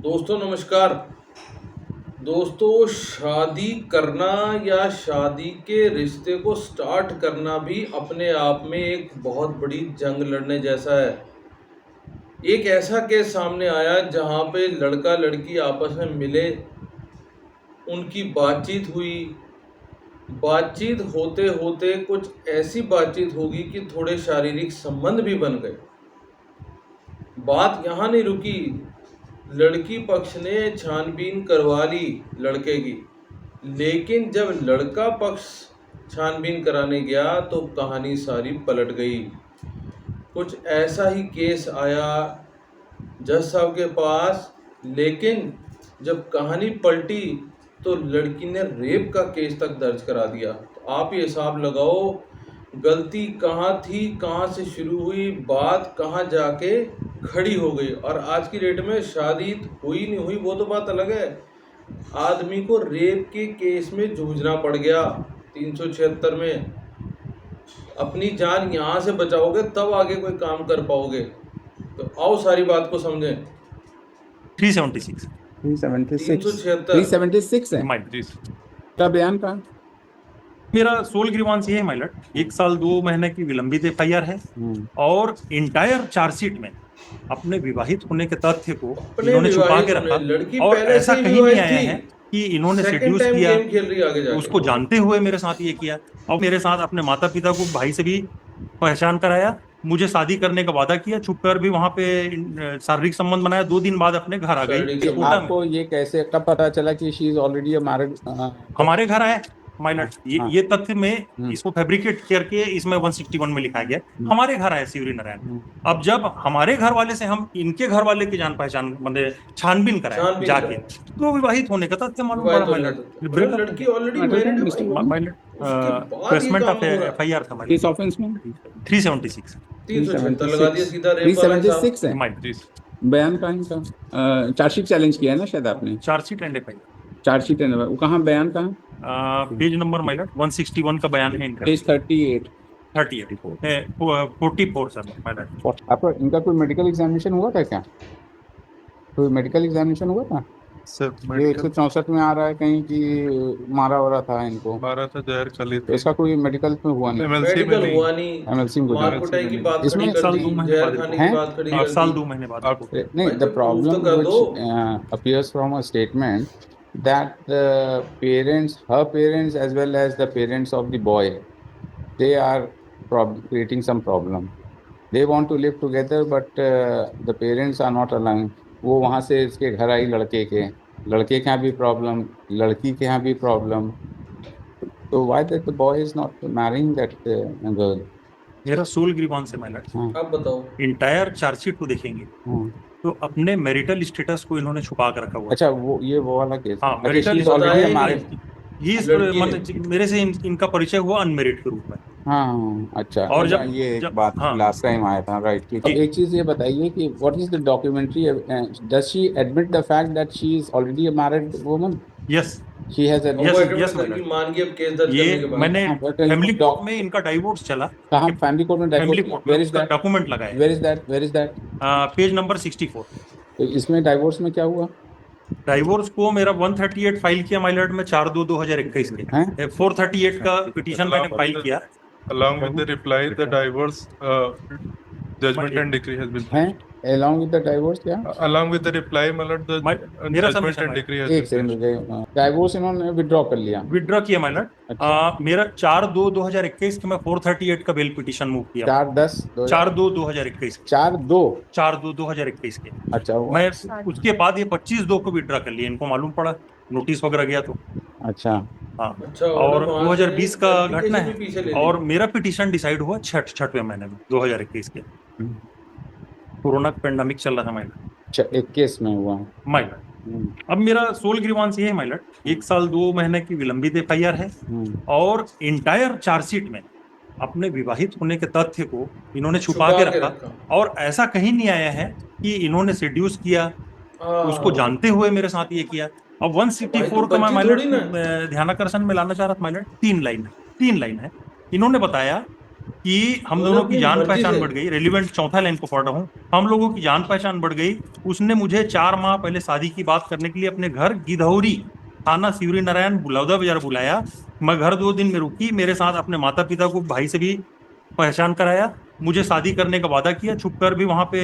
दोस्तों नमस्कार। दोस्तों, शादी करना या शादी के रिश्ते को स्टार्ट करना भी अपने आप में एक बहुत बड़ी जंग लड़ने जैसा है। एक ऐसा केस सामने आया जहाँ पे लड़का लड़की आपस में मिले, उनकी बातचीत हुई। बातचीत होते होते कुछ ऐसी बातचीत होगी कि थोड़े शारीरिक संबंध भी बन गए। बात यहाँ नहीं रुकी, लड़की पक्ष ने छानबीन करवा ली लड़के की, लेकिन जब लड़का पक्ष छानबीन कराने गया तो कहानी सारी पलट गई। कुछ ऐसा ही केस आया जज साहब के पास, लेकिन जब कहानी पलटी तो लड़की ने रेप का केस तक दर्ज करा दिया। तो आप ये हिसाब लगाओ, गलती कहाँ थी, कहाँ से शुरू हुई, बात कहाँ जाके खड़ी हो गई। और आज की डेट में शादी हुई नहीं हुई वो तो बात अलग है, आदमी को रेप के केस में जूझना पड़ गया 376 में। अपनी जान यहाँ से बचाओगे तब आगे कोई काम कर पाओगे। तो आओ सारी बात को समझें। 376 376 है का बयान का। मेरा सोल ग्रीवांस ये है माइलट, 1 साल 2 महीने की विलंबित एफआईआर है और इंटायर चार्जशीट में अपने विवाहित होने के तथ्य को इन्होंने छुपा के रखा और ऐसा कहीं नहीं आया है कि इन्होंने सेड्यूस किया, उसको जानते हुए मेरे साथ ये किया और मेरे साथ अपने माता पिता को भाई से भी पहचान कराया, मुझे शादी करने का वादा किया, छुप कर भी वहां पे शारीरिक संबंध बनाया, 2 दिन बाद अपने घर आ गई। आपको ये कैसे कब पता चला कि शी इज ऑलरेडी मैरिड? हमारे घर आए माइलट, ये तथ्य में इसको फैब्रिकेट करके इसमें 161 में लिखा गया हमारे घर आए शिवरी नारायण। अब जब हमारे घर वाले से हम इनके घर वाले की जान पहचान मतलब छानबीन कराए जाके, तो विवाहित होने का तथ्य मालूम पड़ा माइलट। लड़की ऑलरेडी मैरिड है माइलट, प्लेसमेंट ऑफ एफआईआर था किस ऑफेंस में? 376 लगा दिया सीधा रेप 376 है माइलट। बयान का इनका। चार्जशीट चैलेंज किया है ना शायद आपने? Chargesheet and FIR, chargesheet and वो कहाँ बयान कहाँ? पेज नंबर माइलट 161 का बयान है इनका। पेज 38 44 सर माइलट। आपका इनका कोई मेडिकल एग्जामिनेशन हुआ था क्या? कोई मेडिकल एग्जामिनेशन हुआ था सर? ये 164 में आ रहा है कहीं कि मारा हो रहा था इनको, मारा था, जहर खली तो इसका कोई मेडिकल में हुआ नहीं? मेडिकल हुआ नहीं, एमएलसी में मार कुटाई की बात इसमें खड़ी कर दी, जहर खाने की बात खड़ी कर 8 साल दी। 2 महीने बाद नहीं, the problem which appears from a statement that the parents, her parents as well as the parents of the boy, they are creating some problem. They want to live together but the parents are not allowing. वो वहाँ से इसके घर आई लड़के के यहाँ भी problem, लड़की के यहाँ भी प्रॉब्लम, तो why that the boy is not marrying that girl? मेरा सोल ग्रीवांस है माइलट। आप बताओ, इंटायर चार्जशीट को देखेंगे तो अपने मैरिटल स्टेटस को इन्होंने छुपा कर रखा हुआ। अच्छा, वो वाला केस। हाँ, मैरिटल मतलब मेरे से इनका परिचय हुआ अनमेरिड के रूप में। हाँ, अच्छा। और जब ये एक बात लास्ट टाइम आया था, राइट? अब एक चीज ये बताइए कि what is the documentary, does she admit the fact that she is already a married woman? Yes, she has yes मान गई अब केस दर्ज करने के ये बाद। मैंने फैमिली कोर्ट में इनका डाइवोर्स चला। कहाँ फैमिली कोर्ट में divorce? Where is that document लगा है? Where is that page number 64। तो इसमें डाइवोर्स में क्या हुआ? डाइवोर्स को मेरा 138 फाइल किया माइलट में 4/2/2021 में 438 का पिटीशन मैंने फाइल किया। Along with the reply, the divorce judgment and decree has been. हैं along with the divorce क्या? Along with the reply, मतलब the मेरा judgment and decree has एक been. सेकंड, डाइवोर्स इन्होंने विड्रॉ कर लिया? विड्रॉ किया माइलट। मेरा 4/2/2021 के मैं 438 का बेल पिटीशन मूव किया। 4/2/2021 4/2/2021 के। अच्छा, मैं उसके बाद ये 25/2 को विड्रॉ कर लिया, इनको मालूम पड़ा, नोटिस वगैरह गया तो। अच्छा, हाँ। अच्छा, और 2020 का घटना है और मेरा पिटीशन डिसाइड हुआ 6वें महीने में 2021 के। कोरोना पेंडेमिक चल रहा था माइलट। 21 में हुआ माइलट। अब मेरा सोल ग्रीवांस ये है माइलट, 1 साल 2 महीने की विलंबित एफआईआर है और इंटायर चार्जशीट में अपने विवाहित होने के तथ्य को इन्होंने छुपा के रखा और ऐसा कहीं नहीं आया है कि इन्होंने सेड्यूस किया, उसको जानते हुए मेरे साथ ये किया। अब 164 का मैं माइलट ध्यानाकर्षण में लाना चाह रहा था माइलट। 3 लाइन है। इन्होंने बताया कि हम उन्होंने दोनों की अपनी जान मर्जी पहचान से- बढ़ गई। रेलिवेंट चौथा लाइन को पढ़ रहा हूँ। हम लोगों की जान पहचान बढ़ गई। उसने मुझे 4 माह पहले शादी की बात करने के लिए अपने घर गिधौरी थाना शिवरी नारायण बुलौदा बाजार बुलाया। मैं घर 2 दिन में रुकी। मेरे साथ अपने माता पिता को, भाई से भी पहचान कराया। मुझे शादी करने का वादा किया। छुप कर भी वहां पे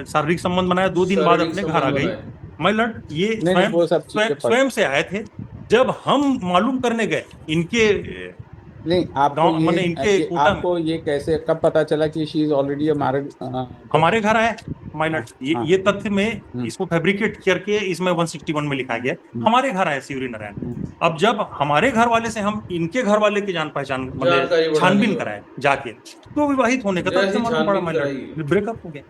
शारीरिक संबंध बनाया। 2 दिन बाद शारीरिक अपने घर आ संबंध गई। बनाए। मैं लट ये नहीं नहीं, वो सब चीजें स्वयं से आए थे। जब हम मालूम करने गए इनके नहीं, आपको गांव, मैंने इनके ये कोटा में, आपको ये कैसे कब पता चला कि she is already a married हमारे पर्सन? घर आए माइलट। हाँ। ये तथ्य में हम्म। इसको फैब्रिकेट करके इसमें 161 में लिखा गया। हम्म। हमारे घर आए शिवरी नारायण। हम्म। अब जब हमारे घर वाले से हम इनके घर वाले की जान पहचान मतलब जानकारी बढ़ाने छानबीन के बाद कराए जाके, तो विवाहित होने का तथ्य जैसी मालूम पड़ा छानबीन कराई, माइलट, ब्रेकअप हो गया।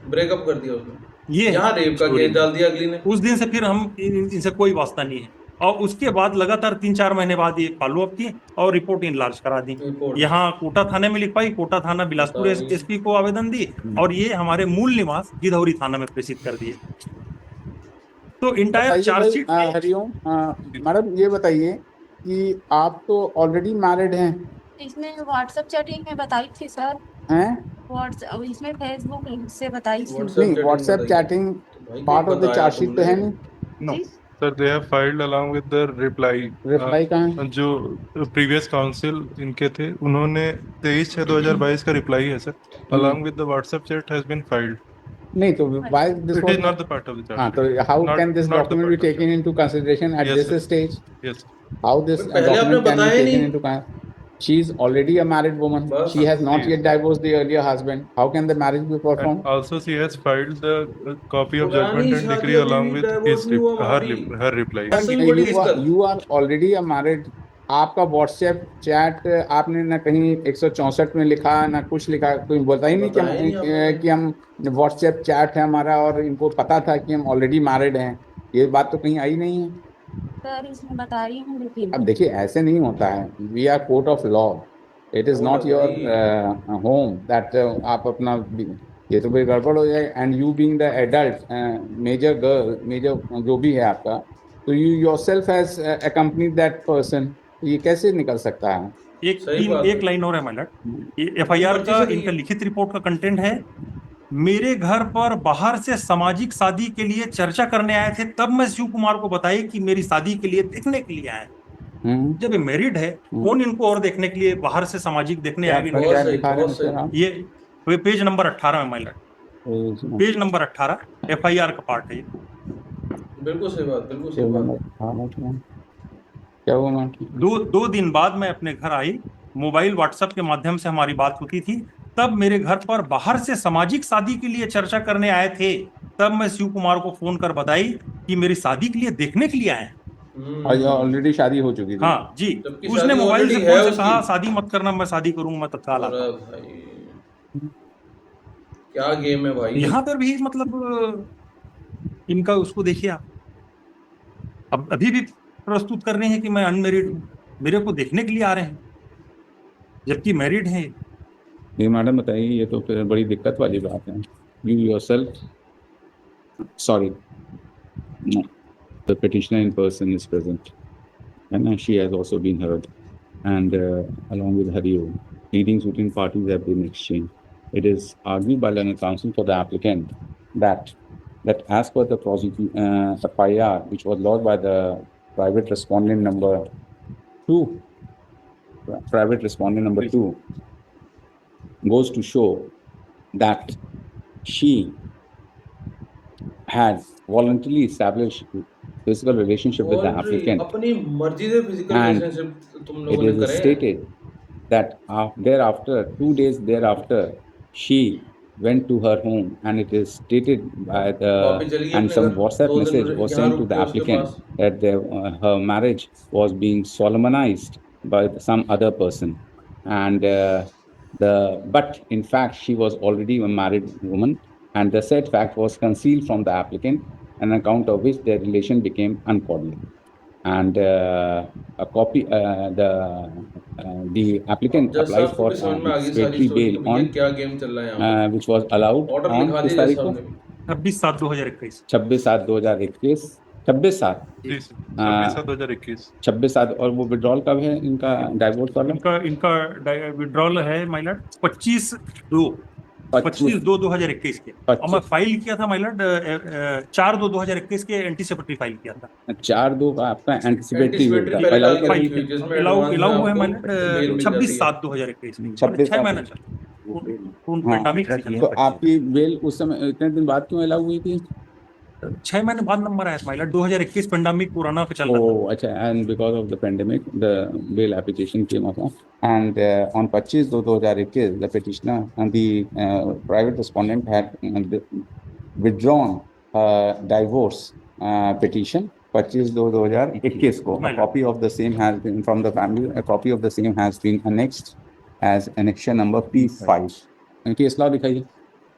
ब्रेकअप कर दिया उसने। ये यहाँ रेप का स्टोरी केस डाल दिया अगली ने। उस दिन से फिर हम इनसे कोई वास्ता नहीं है। और उसके बाद लगातार 3-4 महीने बाद ये फॉलो अप की और रिपोर्ट इनलार्ज करा दी। रिपोर्ट यहाँ कोटा थाने में लिखवाई। कोटा थाना बिलासपुर बताओ ये। एसपी को आवेदन दी और ये हमारे मूल निवास गिधौरी थाना में प्रेषित कर दिए। तो इंटायर बताइए भाई, चार्जशीट में हरिओम, मैडम ये बताइए कि आप तो ऑलरेडी मैरिड हैं? इसमें व्हाट्सएप चैटिंग में बताई थी सर। हैं? व्हाट्सएप इसमें फेसबुक से बताई थी। नहीं, WhatsApp chatting part of the chargesheet पे है नहीं? नो, जी? Sir, they have filed along with the reply. Reply कहाँ है? जो प्रीवियस काउंसिल इनके थे, उन्होंने 23/6/2022 का रिप्लाई है sir, along with the WhatsApp chat has been filed. नहीं तो why this It was is not the part of the हाँ, charge. तो how Not- can this not the document be part of taken into consideration at Yes, this sir. stage? Yes. How this पहले आपने document can be बताया taken नहीं। into she is already a married woman. बस। She has not ji. yet divorced the earlier husband. How can the marriage be performed? And also she has filed the copy of पुरानी judgment and शादी decree अभी along भी with divorce his नहीं हुआ her हमारी। her reply. ऐसे भी बड़ी दिक्कत। You are already a married. आपका व्हाट्सएप चैट आपने ना कहीं 164 में लिखा ना कुछ लिखा, कोई बता ही नहीं कि बताया नहीं आपने। हम कि हम व्हाट्सएप चैट है हमारा और इनको पता था कि हम ऑलरेडी मैरिड हैं। ये बात तो कहीं आई नहीं है। सर इसमें बता रही हूँ लेकिन अब देखिए, ऐसे नहीं होता है। We are court of law, it is not your home that आप अपना ये तो भाई गड़बड़ हो जाए। And you being the adult major girl, major जो भी है आपका, तो you yourself has accompanied that person, ये कैसे निकल सकता है? सही बात एक है। लाइन और है माइलट। ये एफआईआर मर्जी का से इनका नहीं। लिखित रिपोर्ट का कंटेंट है, मेरे घर पर बाहर से सामाजिक शादी के लिए चर्चा करने आए थे, तब मैं शिव कुमार को बताई कि मेरी शादी के लिए देखने के लिए आए। जब ये मैरिड है, कौन इनको और देखने के लिए बाहर से सामाजिक देखने आए? क्या बहुत सही, दिखा रहे हैं बहुत सही। सर आप? ये पेज नंबर 18 में माइलट, पेज नंबर 18 एफआईआर का पार्ट है ये। बिल्कुल सही बात, बिल्कुल सही बात। क्या हुआ मैम? 2 दिन बाद मैं अपने घर आई। मोबाइल व्हाट्सएप के माध्यम से हमारी बात होती थी। तब मेरे घर पर बाहर से सामाजिक शादी के लिए चर्चा करने आए थे। तब मैं शिव कुमार को फोन कर बताई कि मेरी शादी के लिए देखने के लिए आए हैं। और ऑलरेडी शादी हो चुकी थी? हाँ जी। जबकि उसने शादी मोबाइल से already फोन है से कहा उसकी। शादी मत करना, मैं शादी करूंगा, मैं तत्काल आता अरे हूं। भाई, क्या गेम है भाई। यहाँ पर भी मतलब इनका उसको देखिए आप, अब अभी भी प्रस्तुत कर रहे हैं कि मैं अनमेरिड हूँ, मेरे को देखने के लिए आ रहे हैं, जबकि मैरिड हैं। ये मैडम बताइए, ये तो फिर बड़ी दिक्कत वाली बात है। You yourself, sorry, the petitioner in person is present and she has also been heard, and along with Hariom, pleadings between parties have been exchanged. It is argued by legal counsel for the applicant that as per the FIR, which was lodged by the private respondent number 2, goes to show that she had voluntarily established physical relationship with the applicant. अपनी मर्जी से physical And relationship तुम It लोगों ने is करे। stated that thereafter, 2 days thereafter, she went to her home, and it is stated by वापस चली गई and अपने some घर। WhatsApp 2 दिन message was यहाँ sent to रुक the के उसके applicant pass. that her marriage was being solemnized by some other person, and but in fact she was already a married woman, and the said fact was concealed from the applicant, on account of which their relation became uncordial. And a copy, the applicant जज applied साहब को for भी समझ में आ गई सारी expiatory story bail कि भैया on क्या गेम चल रहा है यहाँ which was allowed पे। ऑर्डर on लिखा किस दिया जज तारीख साहब को? ने भी। 26/7/2021। 26/7/2021, 26/7 जी सर 26/7/2021 26/7 और वो विड्रॉल कब है इनका डाइवोर्स वाला? इनका विड्रॉल है माइलट 25/2/2021 के। और मैं फाइल किया था माइलट 4/2/2021 के एंटीसिपेटरी फाइल किया था। 4/2 का आपका एंटीसिपेटरी एंटीसिपेटरी था, पहले अलाउ डाल कराई दी थी? थी जिसमें इलाउ एडवांस में इलाउ है आपको माइलट मेल मिल जाती है। 26/7/2021 में, 26/7 6 महीना चल हाँ, पेंडेमिक तो आपकी बेल उस समय इतने दिन बाद क्यों अलाउ हुई थी? 6 महीने बाद नंबर आया था माइलट, 2021 पेंडेमिक कोरोना पे चल रहा था। Oh, अच्छा, and because of the pandemic, the bail application came up, and on 25/2/2021, the petitioner and the private respondent had withdrawn divorce petition 25/2/2021 को. A copy of the same has been from the family. A copy of the same has been annexed as annexure number P5. Case law दिखाइए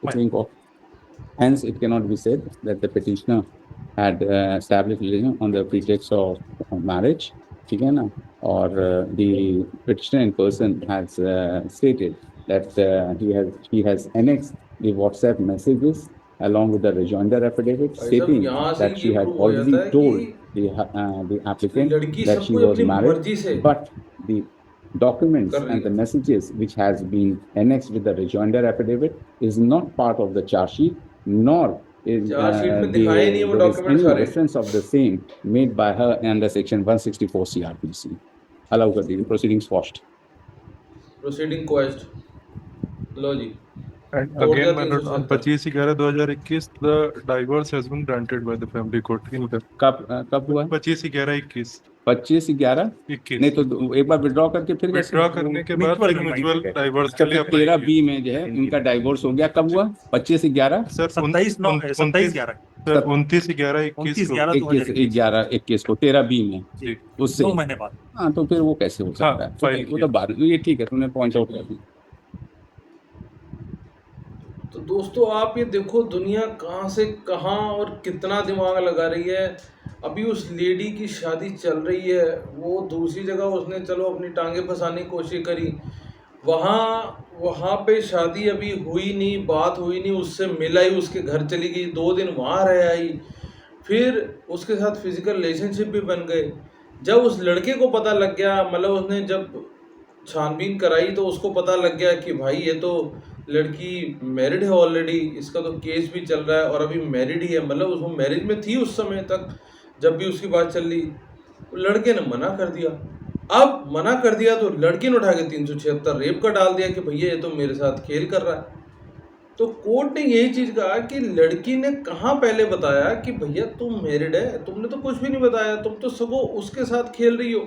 Supreme Court. Hence, it cannot be said that the petitioner had established religion on the pretext of marriage, ठीक है ना? और the petitioner in person has stated that he has annexed the WhatsApp messages along with the rejoinder affidavit, stating यहाँ से that she ये had prove हो already जाता है told कि the applicant लड़की that सब she कोई was अपनी married, मर्जी से but the documents कर रही and the है। messages which has been annexed with the rejoinder affidavit is not part of the charge sheet, nor is chargesheet में दिखाए नहीं वो there is डॉक्यूमेंट any सारे। reference of the same made by her under section 164 CRPC. Allow कर दीजिए, proceedings quashed. Proceeding quashed लो जी। And तोड़ again, दिया my lord, on 377। 25/11/2021, the divorce has been granted by the family court in the कब हुआ? 25/11/21 25/11 नहीं तो एक बार विड्रॉ करके फिर कैसे? विड्रॉ करने के बाद फिर म्यूचुअल डाइवोर्स के लिए अप्लाई 13 बी में जो है इनका डाइवोर्स हो गया, कब हुआ? 25/11 सर 27/11 सर 29/11/21 को 21 को 13 बी में जी उससे 9 महीने बाद। हाँ, तो फिर वो कैसे हो सकता है? फाइल वो तो बाद में, ये ठीक है, तुमने पॉइंट आउट कर दिया। तो दोस्तों आप ये देखो दुनिया कहाँ से कहाँ और कितना दिमाग लगा रही है। अभी उस लेडी की शादी चल रही है, वो दूसरी जगह उसने चलो अपनी टांगे फंसाने की कोशिश करी, वहाँ पे शादी अभी हुई नहीं, बात हुई नहीं, उससे मिल आई, उसके घर चली गई, 2 दिन वहाँ रह आई, फिर उसके साथ फिजिकल रिलेशनशिप भी बन गए। जब उस लड़के को पता लग गया, मतलब उसने जब छानबीन कराई तो उसको पता लग गया कि भाई ये तो लड़की मैरिड है ऑलरेडी, इसका तो केस भी चल रहा है और अभी मैरिड ही है, मतलब उसको मैरिज में थी उस समय तक जब भी उसकी बात चल रही। लड़के ने मना कर दिया। अब मना कर दिया तो लड़की ने उठा के 376 रेप का डाल दिया कि भैया ये तो मेरे साथ खेल कर रहा है। तो कोर्ट ने यही चीज़ कहा कि लड़की ने कहाँ पहले बताया कि भैया तुम मैरिड है, तुमने तो कुछ भी नहीं बताया, तुम तो सगों उसके साथ खेल रही हो।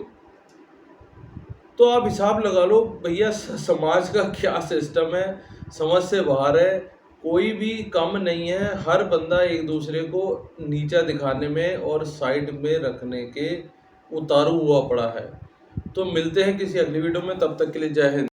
तो आप हिसाब लगा लो भैया समाज का क्या सिस्टम है, समझ से बाहर है। कोई भी कम नहीं है, हर बंदा एक दूसरे को नीचा दिखाने में और साइड में रखने के उतारू हुआ पड़ा है। तो मिलते हैं किसी अगली वीडियो में, तब तक के लिए जय हिंद।